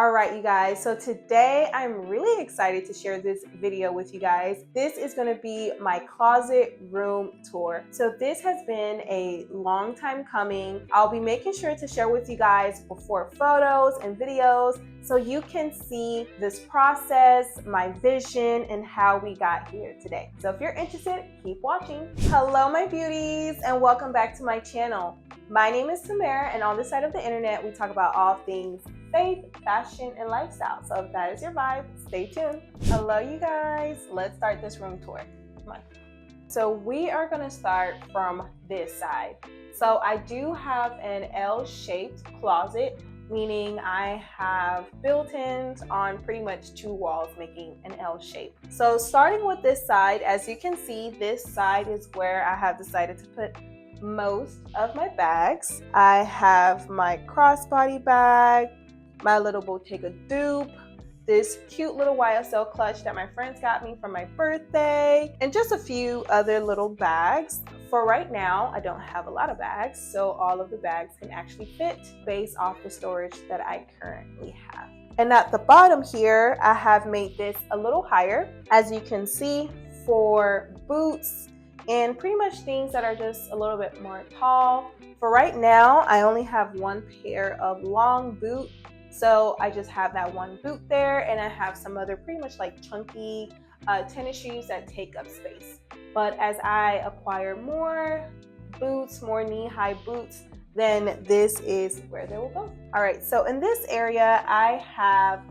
All right, you guys, so today I'm really excited to share this video with you guys. This is going to be my closet room tour. So this has been a long time coming. I'll be making sure to share with you guys before photos and videos so you can see this process, my vision, and how we got here today. So if you're interested, keep watching. Hello, my beauties, and welcome back to my channel. My name is Tamara, and on this side of the internet, we talk about all things faith, fashion, and lifestyle. So if that is your vibe, stay tuned. Hello, you guys. Let's start this room tour. Come on. So we are going to start from this side. So I do have an L-shaped closet, meaning I have built-ins on pretty much two walls, making an L shape. So starting with this side, as you can see, this side is where I have decided to put most of my bags. I have my crossbody bag, my little Bottega dupe, this cute little YSL clutch that my friends got me for my birthday, and just a few other little bags. For right now, I don't have a lot of bags, so all of the bags can actually fit based off the storage that I currently have. And at the bottom here, I have made this a little higher, as you can see, for boots and pretty much things that are just a little bit more tall. For right now, I only have one pair of long boot, so I just have that one boot there, and I have some other pretty much like chunky tennis shoes that take up space. But as I acquire more boots, more knee-high boots, then this is where they will go. All right, so in this area, I have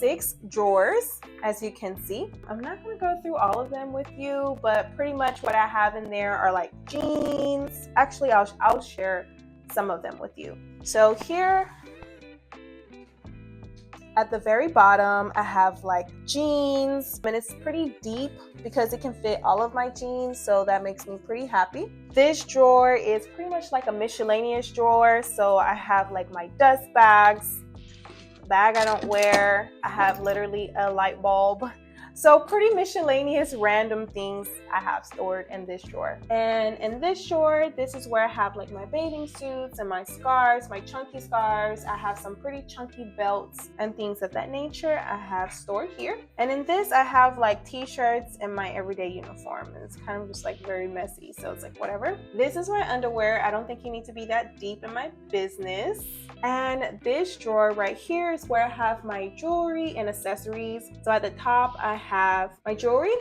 6 drawers, as you can see. I'm not going to go through all of them with you, but pretty much what I have in there are like jeans. Actually, I'll share some of them with you. So here at the very bottom, I have like jeans, and it's pretty deep because it can fit all of my jeans, so that makes me pretty happy. This drawer is pretty much like a miscellaneous drawer, so I have like my dust bags, bag I don't wear, I have literally a light bulb. So pretty miscellaneous random things I have stored in this drawer. And in this drawer, this is where I have like my bathing suits and my scarves, my chunky scarves. I have some pretty chunky belts and things of that nature I have stored here. And in this, I have like t-shirts and my everyday uniform. And it's kind of just like very messy, so it's like whatever. This is my underwear. I don't think you need to be that deep in my business. And this drawer right here is where I have my jewelry and accessories. So at the top, I have my jewelry,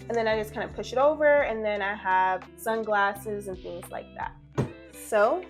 and then I just kind of push it over, and then I have sunglasses and things like that. So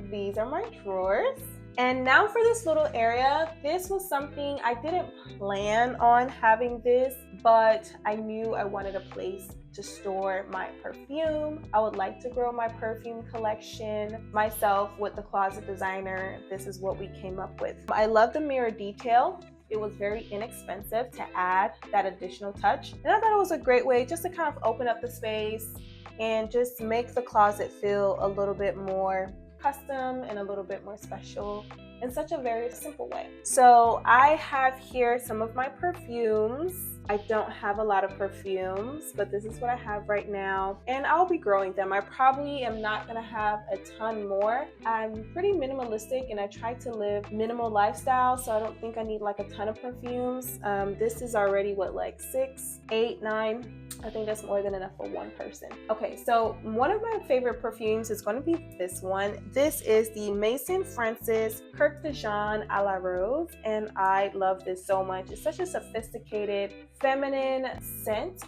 these are my drawers. And now for this little area, this was something I didn't plan on having this, but I knew I wanted a place to store my perfume. I would like to grow my perfume collection myself with the closet designer. This is what we came up with. I love the mirror detail. It was very inexpensive to add that additional touch. And I thought it was a great way just to kind of open up the space and just make the closet feel a little bit more custom and a little bit more special in such a very simple way. So I have here some of my perfumes. I don't have a lot of perfumes, but this is what I have right now, and I'll be growing them. I probably am not gonna have a ton more. I'm pretty minimalistic and I try to live minimal lifestyle, so I don't think I need like a ton of perfumes. This is already what, like 6, 8, 9. I think that's more than enough for one person. Okay, so one of my favorite perfumes is going to be this one. This is the Maison Francis Kirk de Jean à la Rose, and I love this so much. It's such a sophisticated, feminine scent.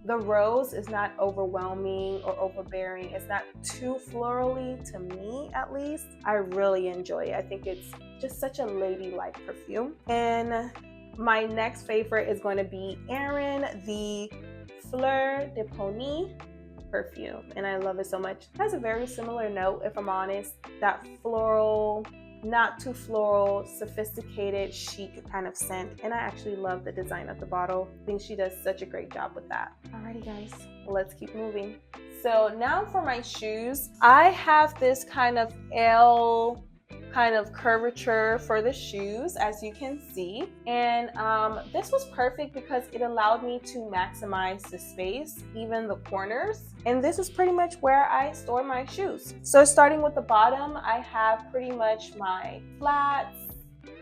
The rose is not overwhelming or overbearing. It's not too florally, to me at least. I really enjoy it. I think it's just such a ladylike perfume. And my next favorite is going to be Erin, the Fleur de Pony perfume, and I love it so much. It has a very similar note, if I'm honest, that floral, not too floral, sophisticated, chic kind of scent, and I actually love the design of the bottle. I think she does such a great job with that. Alrighty guys, let's keep moving. So now for my shoes, I have this kind of L kind of curvature for the shoes, as you can see, and this was perfect because it allowed me to maximize the space, even the corners, and this is pretty much where I store my shoes. So starting with the bottom, I have pretty much my flats,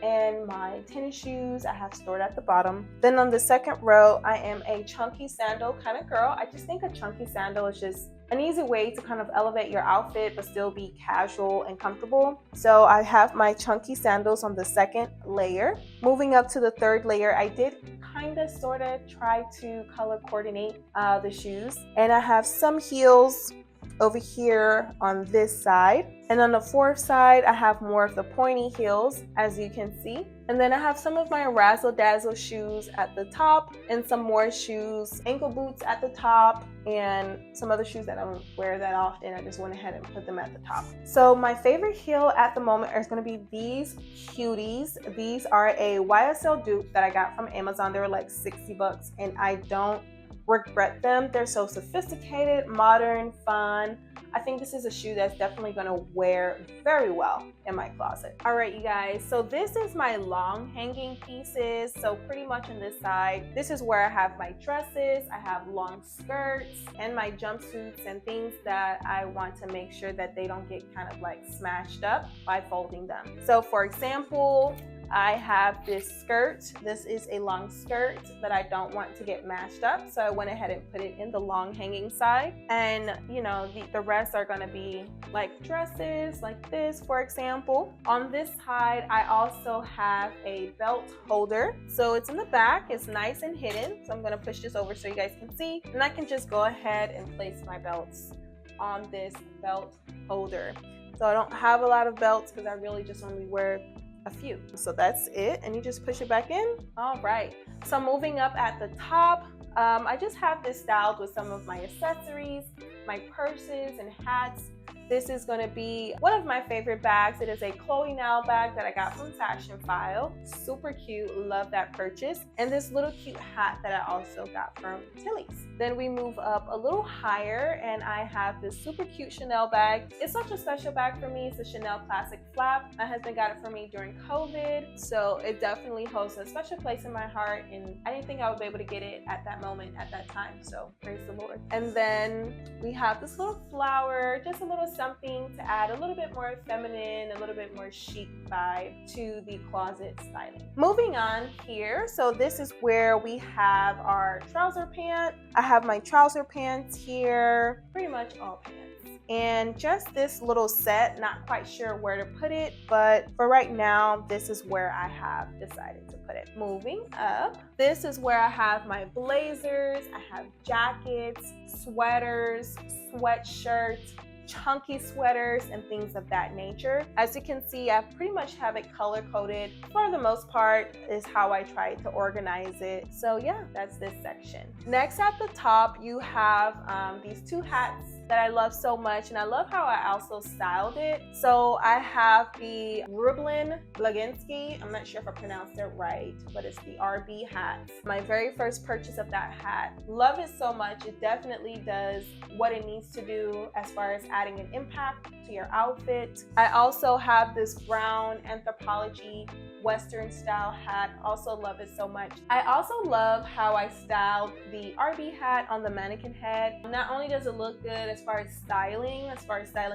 and my tennis shoes I have stored at the bottom. Then on the second row, I am a chunky sandal kind of girl. I just think a chunky sandal is just an easy way to kind of elevate your outfit but still be casual and comfortable. So I have my chunky sandals on the second layer. Moving up to the third layer, I did kind of sort of try to color coordinate the shoes, and I have some heels over here on this side, and on the fourth side I have more of the pointy heels, as you can see. And then I have some of my razzle dazzle shoes at the top, and some more shoes, ankle boots at the top, and some other shoes that I don't wear that often. I just went ahead and put them at the top. So my favorite heel at the moment is going to be these cuties. These are a YSL dupe that I got from Amazon. They were like 60 bucks, and I don't regret them. They're so sophisticated, modern, fun. I think this is a shoe that's definitely going to wear very well in my closet. All right, you guys, so this is my long hanging pieces. So pretty much on this side, this is where I have my dresses, I have long skirts, and my jumpsuits and things that I want to make sure that they don't get kind of like smashed up by folding them. So for example, I have this skirt. This is a long skirt that I don't want to get mashed up, so I went ahead and put it in the long hanging side. And you know, the rest are going to be like dresses like this, for example. On this side, I also have a belt holder. So it's in the back, it's nice and hidden. So I'm going to push this over so you guys can see, and I can just go ahead and place my belts on this belt holder. So I don't have a lot of belts because I really just only wear a few. So that's it, and you just push it back in. All right, so moving up at the top, I just have this styled with some of my accessories, my purses and hats. This is going to be one of my favorite bags. It is a Chloe Now bag that I got from Fashion File. Super cute, love that purchase. And this little cute hat that I also got from Tilly's. Then we move up a little higher, and I have this super cute Chanel bag. It's such a special bag for me. It's a Chanel Classic Flap. My husband got it for me during COVID, so it definitely holds a special place in my heart, and I didn't think I would be able to get it at that moment, at that time, so praise the Lord. And then we have this little flower, just a little something to add a little bit more feminine, a little bit more chic vibe to the closet styling. Moving on here, so this is where we have our trouser pant. I have my trouser pants here, pretty much all pants. And just this little set, not quite sure where to put it, but for right now, this is where I have decided to put it. Moving up, this is where I have my blazers, I have jackets, sweaters, sweatshirts, chunky sweaters, and things of that nature. As you can see, I pretty much have it color coded for the most part, is how I try to organize it. So yeah, that's this section. Next at the top, you have these two hats that I love so much, and I love how I also styled it. So I have the Rublin Blaginski, I'm not sure if I pronounced it right, but it's the RB hat. My very first purchase of that hat. Love it so much. It definitely does what it needs to do as far as adding an impact to your outfit. I also have this brown Anthropologie Western style hat. Also love it so much. I also love how I styled the RB hat on the mannequin head. Not only does it look good as far as styling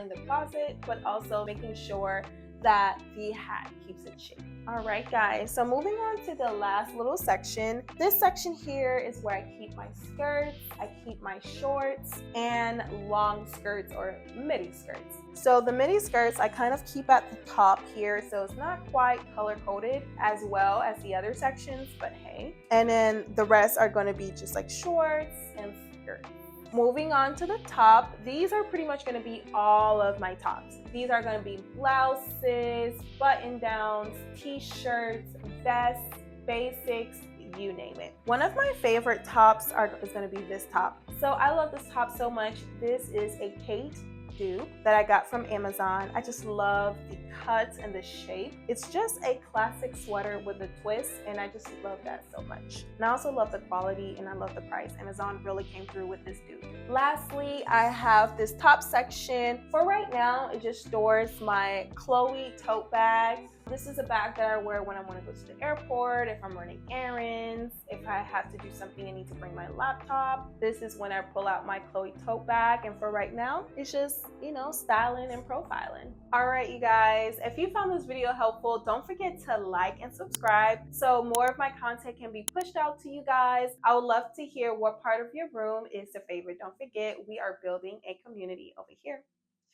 the closet, but also making sure that the hat keeps it shape. All right, guys, so moving on to the last little section. This section here is where I keep my skirts, I keep my shorts, and long skirts or midi skirts. So the midi skirts I kind of keep at the top here, so it's not quite color coded as well as the other sections, but hey. And then the rest are going to be just like shorts and skirts. Moving on to the top, these are pretty much going to be all of my tops. These are going to be blouses, button downs, t-shirts, vests, basics, you name it. One of my favorite tops is going to be this top. So I love this top so much. This is a Kate dupe that I got from Amazon. I just love the cuts and the shape. It's just a classic sweater with a twist, and I just love that so much. And I also love the quality, and I love the price. Amazon really came through with this dupe. Lastly, I have this top section. For right now, it just stores my Chloe tote bag. This is a bag that I wear when I want to go to the airport, if I'm running errands, if I have to do something and need to bring my laptop. This is when I pull out my Chloe tote bag, and for right now, it's just, styling and profiling. All right, you guys, if you found this video helpful, don't forget to like and subscribe so more of my content can be pushed out to you guys. I would love to hear what part of your room is your favorite. Don't forget, we are building a community over here.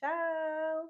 Ciao.